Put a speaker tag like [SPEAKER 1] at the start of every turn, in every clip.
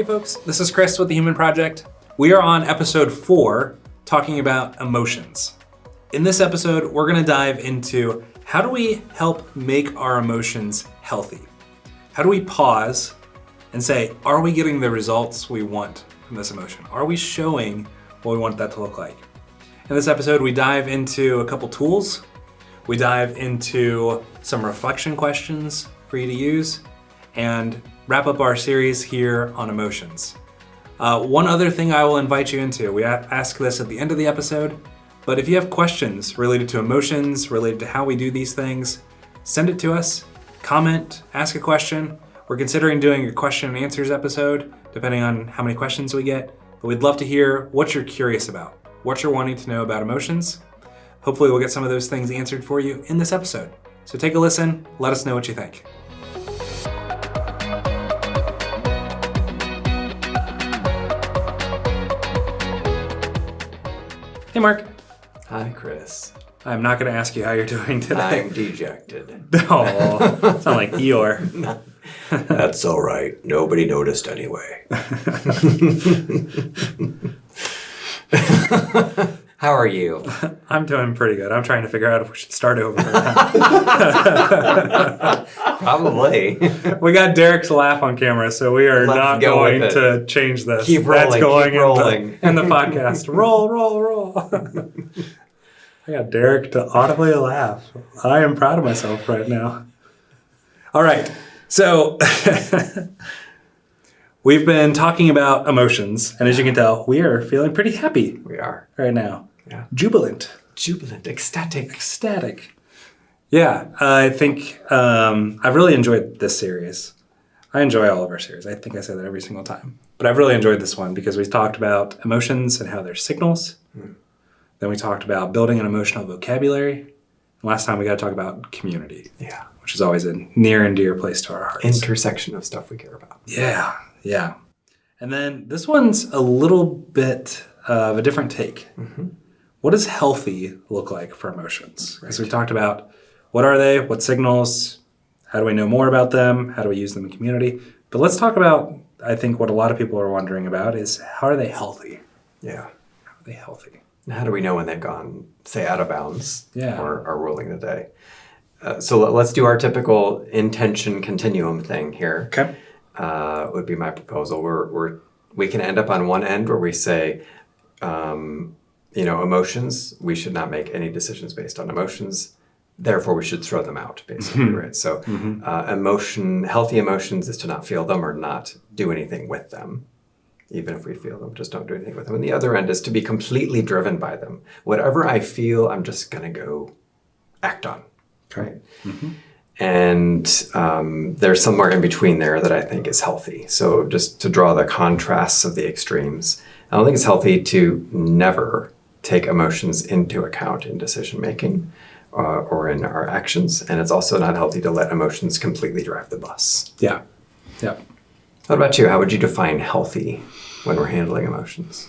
[SPEAKER 1] Hey folks, this is Chris with The Human Project. We are on episode 4, talking about emotions. In this episode, we're gonna dive into how do we help make our emotions healthy? How do we pause and say, are we getting the results we want from this emotion? Are we showing what we want that to look like? In this episode, we dive into a couple tools. We dive into some reflection questions for you to use and wrap up our series here on emotions. One other thing I will invite you into, we ask this at the end of the episode, but if you have questions related to emotions, related to how we do these things, send it to us, comment, ask a question. We're considering doing a question and answers episode, depending on how many questions we get, but we'd love to hear what you're curious about, what you're wanting to know about emotions. Hopefully we'll get some of those things answered for you in this episode. So take a listen, let us know what you think. Hey Mark.
[SPEAKER 2] Hi Chris.
[SPEAKER 1] I'm not going to ask you how you're doing today.
[SPEAKER 2] I'm dejected.
[SPEAKER 1] Oh, sound like Eeyore.
[SPEAKER 2] That's all right. Nobody noticed anyway. How are you?
[SPEAKER 1] I'm doing pretty good. I'm trying to figure out if we should start over.
[SPEAKER 2] Probably.
[SPEAKER 1] We got Derek's laugh on camera, so we are not going to change this.
[SPEAKER 2] Keep rolling.
[SPEAKER 1] That's going
[SPEAKER 2] keep rolling.
[SPEAKER 1] in the podcast. Roll. I got Derek to audibly laugh. I am proud of myself right now. All right. So we've been talking about emotions, and as you can tell, we are feeling pretty happy.
[SPEAKER 2] We are.
[SPEAKER 1] Right now.
[SPEAKER 2] Yeah.
[SPEAKER 1] Jubilant.
[SPEAKER 2] Ecstatic.
[SPEAKER 1] Yeah, I think I've really enjoyed this series. I enjoy all of our series. I think I say that every single time. But I've really enjoyed this one because we've talked about emotions and how they're signals. Then we talked about building an emotional vocabulary. And last time we got to talk about community.
[SPEAKER 2] Yeah.
[SPEAKER 1] Which is always a near and dear place to our hearts.
[SPEAKER 2] Intersection of stuff we care about.
[SPEAKER 1] Yeah. And then this one's a little bit of a different take. Mm-hmm. What does healthy look like for emotions? Because we've talked about what are they, what signals, how do we know more about them, how do we use them in community? But let's talk about, I think what a lot of people are wondering about is how are they healthy?
[SPEAKER 2] Yeah.
[SPEAKER 1] How are they healthy?
[SPEAKER 2] And how do we know when they've gone, say, out of bounds or are ruling the day? So let's do our typical intention continuum thing here.
[SPEAKER 1] Okay.
[SPEAKER 2] Would be my proposal. We can end up on one end where we say, emotions, we should not make any decisions based on emotions. Therefore, we should throw them out, basically, right? So healthy emotions is to not feel them or not do anything with them. Even if we feel them, just don't do anything with them. And the other end is to be completely driven by them. Whatever I feel, I'm just going to go act on, right? Mm-hmm. And there's somewhere in between there that I think is healthy. So just to draw the contrasts of the extremes, I don't think it's healthy to never take emotions into account in decision-making or in our actions. And it's also not healthy to let emotions completely drive the bus.
[SPEAKER 1] Yeah.
[SPEAKER 2] What about you? How would you define healthy when we're handling emotions?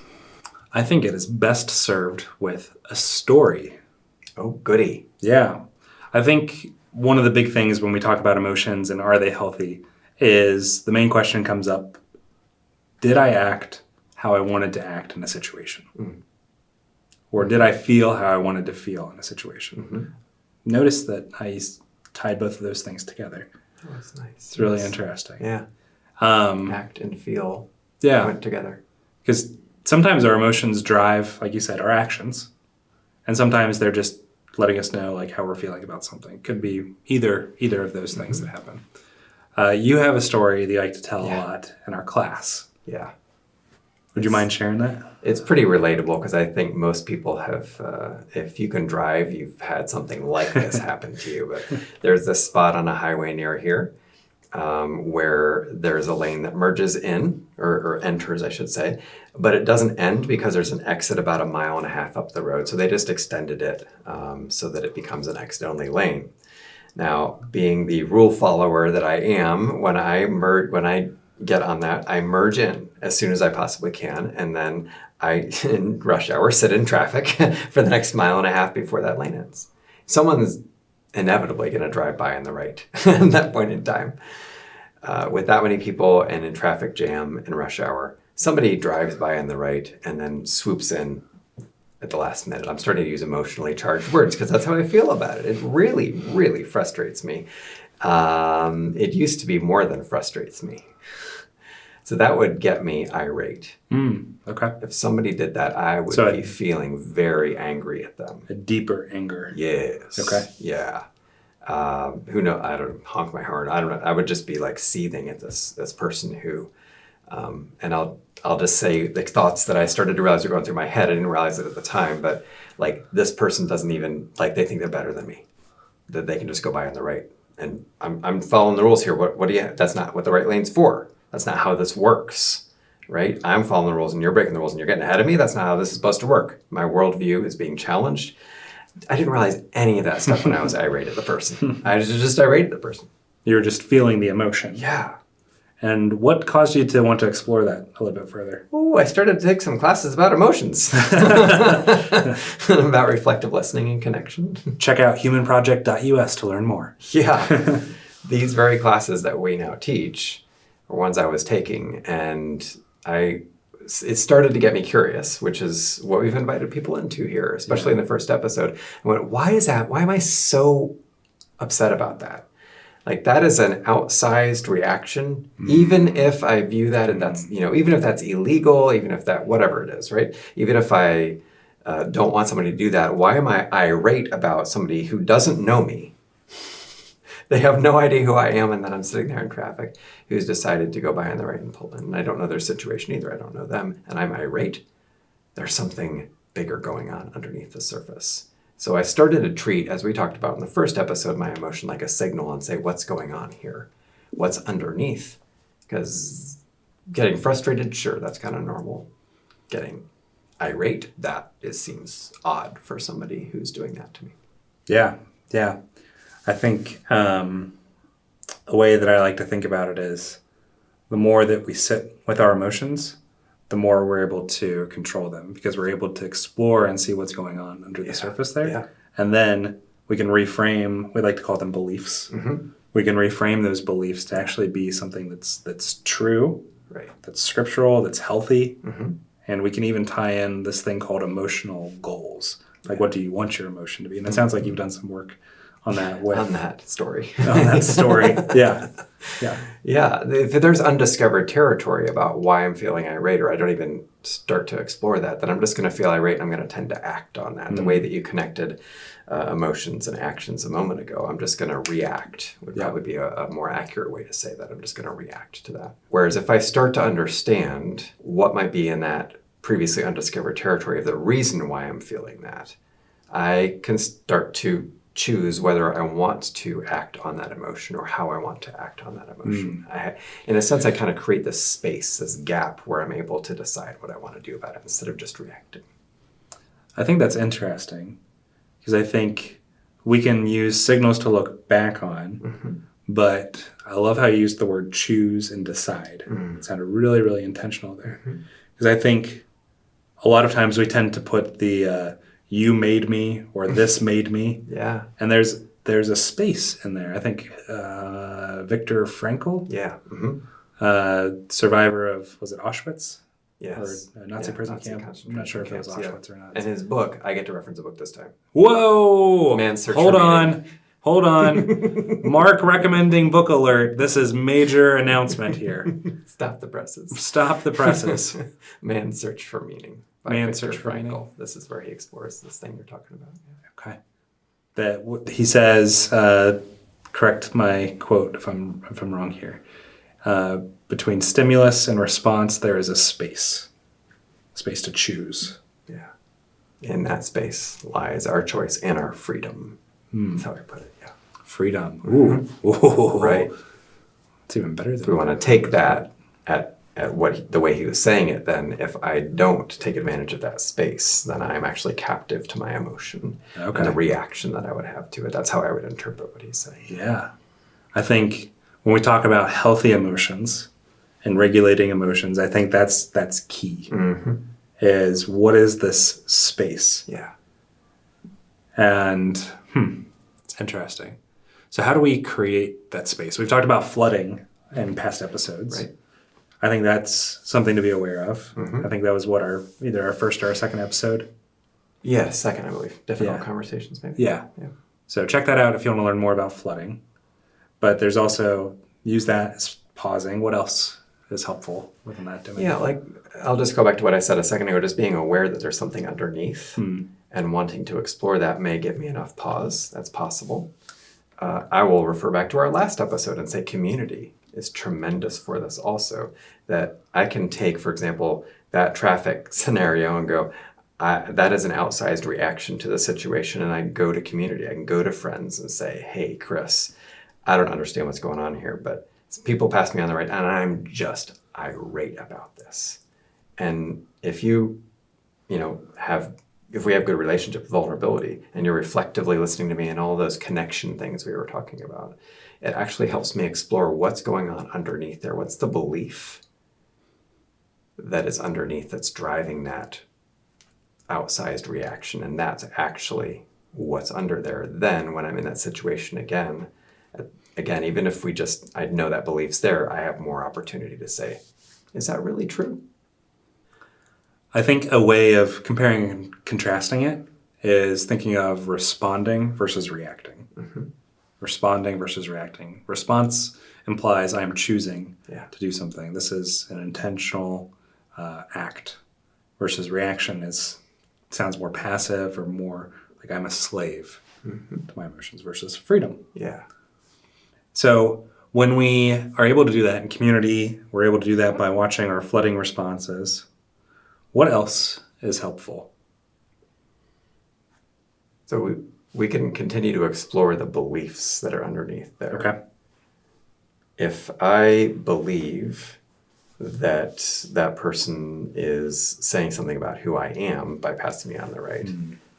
[SPEAKER 1] I think it is best served with a story.
[SPEAKER 2] Oh, goody.
[SPEAKER 1] Yeah. I think one of the big things when we talk about emotions and are they healthy is the main question comes up, did I act how I wanted to act in a situation? Mm-hmm. Or did I feel how I wanted to feel in a situation? Mm-hmm. Notice that I tied both of those things together.
[SPEAKER 2] Oh, that's nice.
[SPEAKER 1] It's really interesting.
[SPEAKER 2] Yeah. Act and feel went together. Because
[SPEAKER 1] sometimes our emotions drive, like you said, our actions. And sometimes they're just letting us know like how we're feeling about something. Could be either of those things that happen. You have a story that you like to tell a lot in our class.
[SPEAKER 2] Yeah.
[SPEAKER 1] Would you mind sharing that?
[SPEAKER 2] It's pretty relatable because I think most people have, if you can drive, you've had something like this happen to you. But there's this spot on a highway near here where there's a lane that merges in, or enters, I should say, but it doesn't end because there's an exit about 1.5 miles up the road. So they just extended it so that it becomes an exit-only lane. Now, being the rule follower that I am, when I get on that, I merge in as soon as I possibly can, and then I, in rush hour, sit in traffic for the next 1.5 miles before that lane ends. Someone's inevitably going to drive by on the right at that point in time. with that many people and in traffic jam and rush hour, somebody drives by on the right and then swoops in at the last minute. I'm starting to use emotionally charged words because that's how I feel about it. It really, really frustrates me. It used to be more than frustrates me. So that would get me irate.
[SPEAKER 1] Okay.
[SPEAKER 2] If somebody did that, I would be feeling very angry at them.
[SPEAKER 1] A deeper anger.
[SPEAKER 2] Yes.
[SPEAKER 1] Okay.
[SPEAKER 2] Yeah. Who knows? I don't honk my horn. I don't know. I would just be like seething at this person who, and I'll just say the thoughts that I started to realize were going through my head. I didn't realize it at the time, but like this person doesn't even like they think they're better than me, that they can just go by on the right, and I'm following the rules here. What do you? That's not what the right lane's for. That's not how this works, right? I'm following the rules and you're breaking the rules and you're getting ahead of me. That's not how this is supposed to work. My worldview is being challenged. I didn't realize any of that stuff when I was irate at the person. I was just irate at the person.
[SPEAKER 1] You were just feeling the emotion.
[SPEAKER 2] Yeah.
[SPEAKER 1] And what caused you to want to explore that a little bit further?
[SPEAKER 2] Oh, I started to take some classes about emotions. About reflective listening and connection.
[SPEAKER 1] Check out humanproject.us to learn more.
[SPEAKER 2] Yeah. These very classes that we now teach are ones I was taking, and it started to get me curious, which is what we've invited people into here, especially in the first episode. I went, why is that? Why am I so upset about that? Like that is an outsized reaction, even if I view that and that's, even if that's illegal, even if that, whatever it is, right? Even if I don't want somebody to do that, why am I irate about somebody who doesn't know me? They have no idea who I am, and then I'm sitting there in traffic, who's decided to go by on the right and pull in. And I don't know their situation either. I don't know them, and I'm irate. There's something bigger going on underneath the surface. So I started to treat, as we talked about in the first episode, my emotion like a signal and say, what's going on here? What's underneath? Because getting frustrated, sure, that's kind of normal. Getting irate, seems odd for somebody who's doing that to me.
[SPEAKER 1] Yeah. I think a way that I like to think about it is the more that we sit with our emotions, the more we're able to control them because we're able to explore and see what's going on under the surface there. Yeah. And then we can reframe, we like to call them beliefs. Mm-hmm. We can reframe those beliefs to actually be something that's true, right? That's scriptural, that's healthy. Mm-hmm. And we can even tie in this thing called emotional goals. Like, what do you want your emotion to be? And it sounds like you've done some work on that
[SPEAKER 2] on that story.
[SPEAKER 1] Yeah.
[SPEAKER 2] If there's undiscovered territory about why I'm feeling irate, or I don't even start to explore that, then I'm just going to feel irate and I'm going to tend to act on that. The way that you connected emotions and actions a moment ago, I'm just going to react would probably be a more accurate way to say that. I'm just going to react to that. Whereas if I start to understand what might be in that previously undiscovered territory of the reason why I'm feeling that, I can start to choose whether I want to act on that emotion or how I want to act on that emotion. In a sense, I kind of create this space, this gap where I'm able to decide what I want to do about it instead of just reacting.
[SPEAKER 1] I think that's interesting because I think we can use signals to look back on, but I love how you used the word choose and decide. It sounded really, really intentional there because I think a lot of times we tend to put the you made me or this made me. Yeah. And there's a space in there. I think Viktor Frankl, survivor of, was it Auschwitz?
[SPEAKER 2] Yes.
[SPEAKER 1] Or Nazi prison camp. I'm not sure if it was Auschwitz or not.
[SPEAKER 2] And his book, I get to reference a book this time.
[SPEAKER 1] Whoa!
[SPEAKER 2] Man's Search
[SPEAKER 1] Hold
[SPEAKER 2] for
[SPEAKER 1] on.
[SPEAKER 2] Meaning.
[SPEAKER 1] Hold on. Mark recommending book alert. This is major announcement here.
[SPEAKER 2] Stop the presses.
[SPEAKER 1] Stop the presses.
[SPEAKER 2] Man's Search for Meaning.
[SPEAKER 1] Man's Search for Meaning.
[SPEAKER 2] This is where he explores this thing you're talking about.
[SPEAKER 1] Okay. That he says, correct my quote if I'm wrong here. Between stimulus and response, there is a space to choose. Yeah.
[SPEAKER 2] In that space lies our choice and our freedom. That's how I put it. Yeah.
[SPEAKER 1] Freedom. Ooh.
[SPEAKER 2] Right.
[SPEAKER 1] It's even better than
[SPEAKER 2] if we want to take that at the way he was saying it, then if I don't take advantage of that space, then I'm actually captive to my emotion and the reaction that I would have to it. That's how I would interpret what he's saying.
[SPEAKER 1] Yeah. I think when we talk about healthy emotions and regulating emotions, I think that's key. Is what is this space?
[SPEAKER 2] Yeah.
[SPEAKER 1] And it's interesting. So how do we create that space? We've talked about flooding in past episodes.
[SPEAKER 2] Right.
[SPEAKER 1] I think that's something to be aware of.
[SPEAKER 2] Mm-hmm.
[SPEAKER 1] I think that was what either our first or our second episode.
[SPEAKER 2] Yeah, second, I believe. Difficult conversations, maybe.
[SPEAKER 1] Yeah. So check that out if you want to learn more about flooding. But there's also, use that as pausing. What else is helpful within that domain?
[SPEAKER 2] Yeah, like I'll just go back to what I said a second ago, just being aware that there's something underneath and wanting to explore that may give me enough pause. That's possible. I will refer back to our last episode and say community is tremendous for this also. That I can take, for example, that traffic scenario and go, that is an outsized reaction to the situation, and I can go to community. I can go to friends and say, hey, Chris, I don't understand what's going on here, but people pass me on the right, and I'm just irate about this. And if if we have good relationship vulnerability, and you're reflectively listening to me and all those connection things we were talking about, it actually helps me explore what's going on underneath there. What's the belief that is underneath that's driving that outsized reaction? And that's actually what's under there. Then when I'm in that situation again, even if I know that belief's there, I have more opportunity to say, is that really true?
[SPEAKER 1] I think a way of comparing and contrasting it is thinking of responding versus reacting.
[SPEAKER 2] Mm-hmm.
[SPEAKER 1] Responding versus reacting. Response implies I'm choosing
[SPEAKER 2] to
[SPEAKER 1] do something. This is an intentional act, versus reaction sounds more passive or more like I'm a slave to my emotions, versus freedom.
[SPEAKER 2] Yeah.
[SPEAKER 1] So when we are able to do that in community, we're able to do that by watching our flooding responses. What else is helpful?
[SPEAKER 2] So we can continue to explore the beliefs that are underneath there.
[SPEAKER 1] Okay.
[SPEAKER 2] If I believe that person is saying something about who I am by passing me on the right,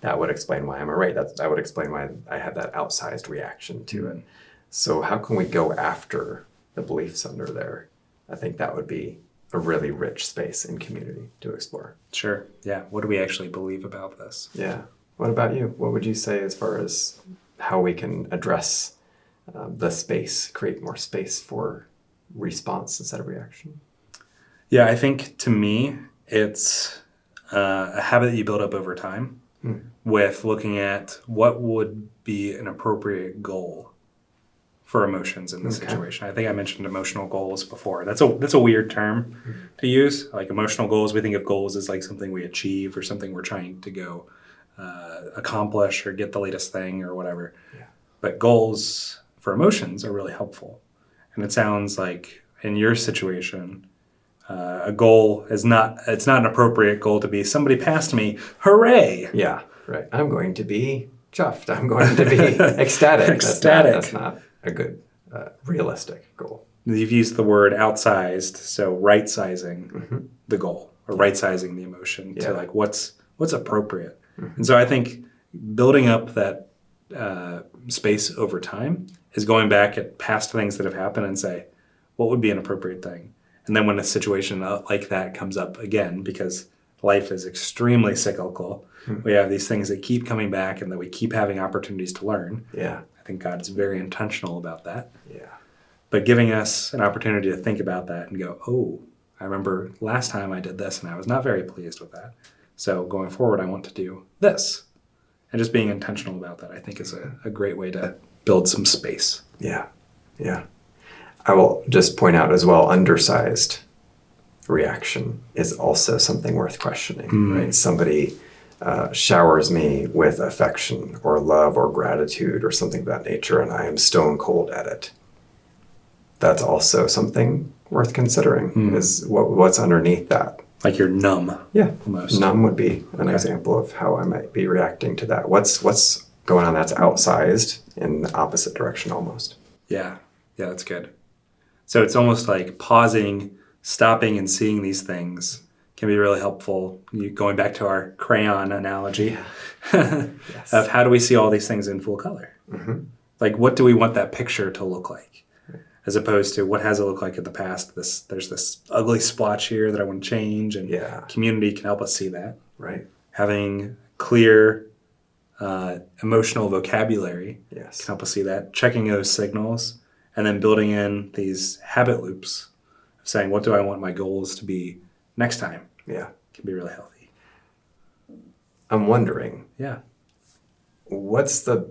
[SPEAKER 2] that would explain why I'm a right. That would explain why I have that outsized reaction to it. So how can we go after the beliefs under there? I think that would be a really rich space in community to explore.
[SPEAKER 1] Sure. Yeah. What do we actually believe about this?
[SPEAKER 2] Yeah. What about you? What would you say as far as how we can address the space, create more space for response instead of reaction?
[SPEAKER 1] Yeah, I think to me, it's a habit that you build up over time with looking at what would be an appropriate goal for emotions in this situation. I think I mentioned emotional goals before. That's a weird term to use. Like emotional goals, we think of goals as like something we achieve or something we're trying to go accomplish or get the latest thing or whatever.
[SPEAKER 2] Yeah.
[SPEAKER 1] But goals for emotions are really helpful. And it sounds like in your situation, a goal it's not an appropriate goal to be somebody passed me, hooray!
[SPEAKER 2] Yeah, right. I'm going to be chuffed. I'm going to be ecstatic. That's not a good realistic goal.
[SPEAKER 1] You've used the word outsized, so right-sizing the goal or right-sizing the emotion to like what's appropriate. And so I think building up that space over time is going back at past things that have happened and say, what would be an appropriate thing? And then when a situation like that comes up again, because life is extremely cyclical, we have these things that keep coming back and that we keep having opportunities to learn.
[SPEAKER 2] Yeah.
[SPEAKER 1] I think God's very intentional about that.
[SPEAKER 2] Yeah.
[SPEAKER 1] But giving us an opportunity to think about that and go, oh, I remember last time I did this and I was not very pleased with that. So going forward, I want to do this. And just being intentional about that, I think, is a great way to build some space.
[SPEAKER 2] Yeah. Yeah. I will just point out as well, undersized reaction is also something worth questioning, right? Somebody showers me with affection or love or gratitude or something of that nature, and I am stone cold at it. That's also something worth considering, is what's underneath that.
[SPEAKER 1] Like you're numb.
[SPEAKER 2] Yeah,
[SPEAKER 1] almost.
[SPEAKER 2] Numb would be an example of how I might be reacting to that. What's going on that's outsized in the opposite direction almost.
[SPEAKER 1] Yeah, that's good. So it's almost like pausing, stopping, and seeing these things can be really helpful. Going back to our crayon analogy of how do we see all these things in full color? Like, what do we want that picture to look like? As opposed to what has it look like in the past? There's this ugly splotch here that I want to change, and community can help us see that.
[SPEAKER 2] Right.
[SPEAKER 1] Having clear emotional vocabulary can
[SPEAKER 2] Yes.
[SPEAKER 1] help us see that. Checking those signals and then building in these habit loops of saying, what do I want my goals to be next time?
[SPEAKER 2] Yeah.
[SPEAKER 1] Can be really healthy.
[SPEAKER 2] I'm wondering,
[SPEAKER 1] Yeah.
[SPEAKER 2] what's the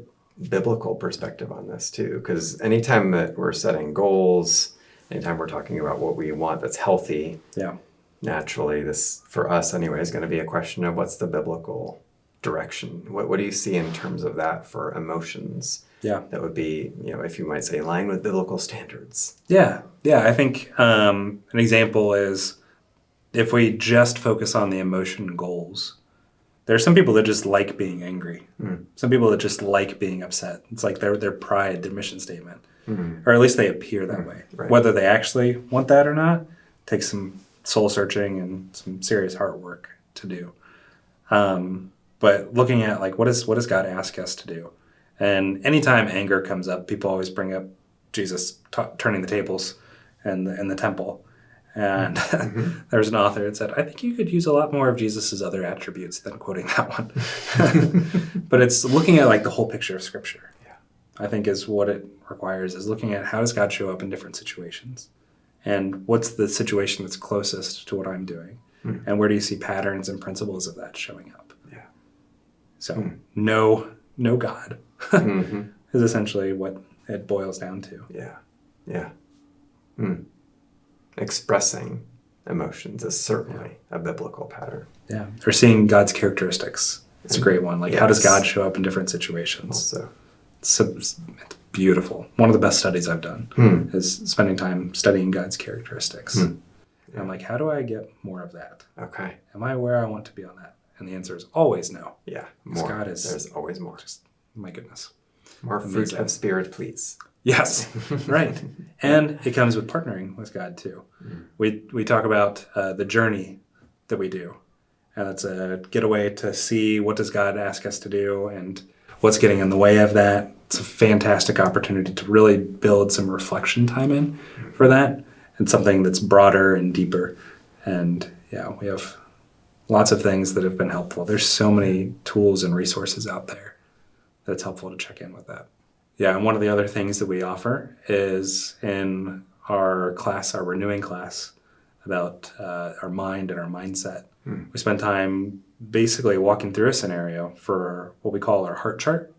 [SPEAKER 2] biblical perspective on this too? Because anytime that we're setting goals, anytime we're talking about what we want that's healthy,
[SPEAKER 1] Yeah.
[SPEAKER 2] naturally, this, for us anyway, is going to be a question of what's the biblical direction? What do you see in terms of that for emotions?
[SPEAKER 1] Yeah.
[SPEAKER 2] That would be, if you might say, in line with biblical standards.
[SPEAKER 1] Yeah. Yeah. I think an example is if we just focus on the emotion goals, there are some people that just like being angry. Some people that just like being upset. It's like their pride, their mission statement. Or at least they appear that way.
[SPEAKER 2] Right.
[SPEAKER 1] Whether they actually want that or not takes some soul searching and some serious heart work to do. But looking at like what does God ask us to do? And anytime anger comes up, people always bring up Jesus turning the tables in the temple. And there's an author that said, I think you could use a lot more of Jesus's other attributes than quoting that one. But it's looking at like the whole picture of Scripture.
[SPEAKER 2] Yeah.
[SPEAKER 1] I think is what it requires, is looking at how does God show up in different situations? And what's the situation that's closest to what I'm doing? And where do you see patterns and principles of that showing up?
[SPEAKER 2] Yeah.
[SPEAKER 1] So know God is essentially what it boils down to.
[SPEAKER 2] Yeah. Yeah. Expressing emotions is certainly a biblical pattern.
[SPEAKER 1] Yeah. Or seeing God's characteristics. It's a great one. Like, how does God show up in different situations?
[SPEAKER 2] Also.
[SPEAKER 1] It's beautiful. One of the best studies I've done is spending time studying God's characteristics. And I'm like, how do I get more of that?
[SPEAKER 2] Okay.
[SPEAKER 1] Am I where I want to be on that? And the answer is always no.
[SPEAKER 2] Yeah. More.
[SPEAKER 1] God is,
[SPEAKER 2] there's always more.
[SPEAKER 1] Just, my goodness.
[SPEAKER 2] More fruit of spirit, please.
[SPEAKER 1] Yes, right. And it comes with partnering with God too. We talk about the journey that we do. And it's a getaway to see what does God ask us to do and what's getting in the way of that. It's a fantastic opportunity to really build some reflection time in for that, and something that's broader and deeper. And yeah, we have lots of things that have been helpful. There's so many tools and resources out there that it's helpful to check in with that. Yeah, and one of the other things that we offer is in our class, our renewing class, about our mind and our mindset. We spend time basically walking through a scenario for what we call our heart chart,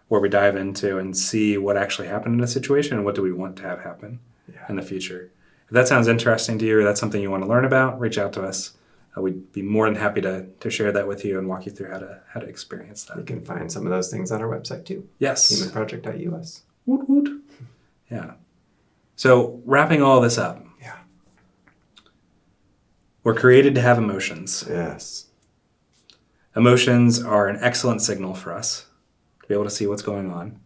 [SPEAKER 1] where we dive into and see what actually happened in a situation and what do we want to have happen in the future. If that sounds interesting to you or that's something you want to learn about, reach out to us. We'd be more than happy to share that with you and walk you through how to experience that.
[SPEAKER 2] You can find some of those things on our website too.
[SPEAKER 1] Yes.
[SPEAKER 2] humanproject.us.
[SPEAKER 1] Woot woot. Yeah. So wrapping all this up.
[SPEAKER 2] Yeah.
[SPEAKER 1] We're created to have emotions.
[SPEAKER 2] Yes.
[SPEAKER 1] Emotions are an excellent signal for us to be able to see what's going on.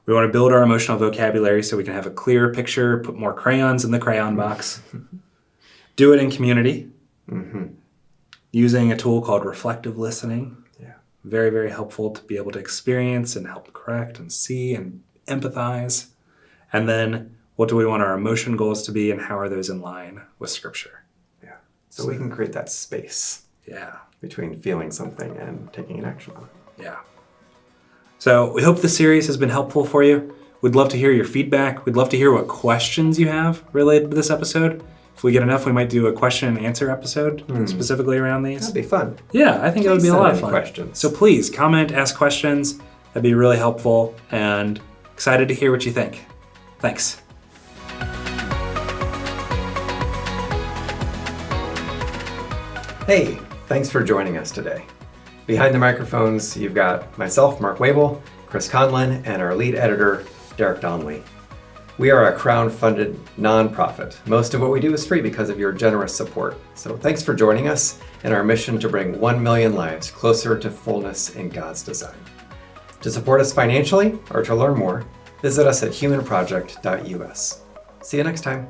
[SPEAKER 1] We want to build our emotional vocabulary so we can have a clearer picture, put more crayons in the crayon box. Do it in community. Using a tool called reflective listening. Yeah. Very, very helpful to be able to experience and help correct and see and empathize. And then what do we want our emotion goals to be and how are those in line with Scripture?
[SPEAKER 2] Yeah. So we can create that space.
[SPEAKER 1] Yeah.
[SPEAKER 2] Between feeling something and taking an action on it.
[SPEAKER 1] Yeah. So we hope the series has been helpful for you. We'd love to hear your feedback. We'd love to hear what questions you have related to this episode. If we get enough, we might do a question and answer episode specifically around these.
[SPEAKER 2] That'd be fun.
[SPEAKER 1] Yeah, I think it would be a lot of fun.
[SPEAKER 2] Questions.
[SPEAKER 1] So please comment, ask questions. That'd be really helpful, and excited to hear what you think. Thanks.
[SPEAKER 2] Hey, thanks for joining us today. Behind the microphones, you've got myself, Mark Wavle, Chris Conlin, and our lead editor, Derek Donley. We are a crowd-funded nonprofit. Most of what we do is free because of your generous support. So thanks for joining us in our mission to bring 1 million lives closer to fullness in God's design. To support us financially or to learn more, visit us at humanproject.us. See you next time.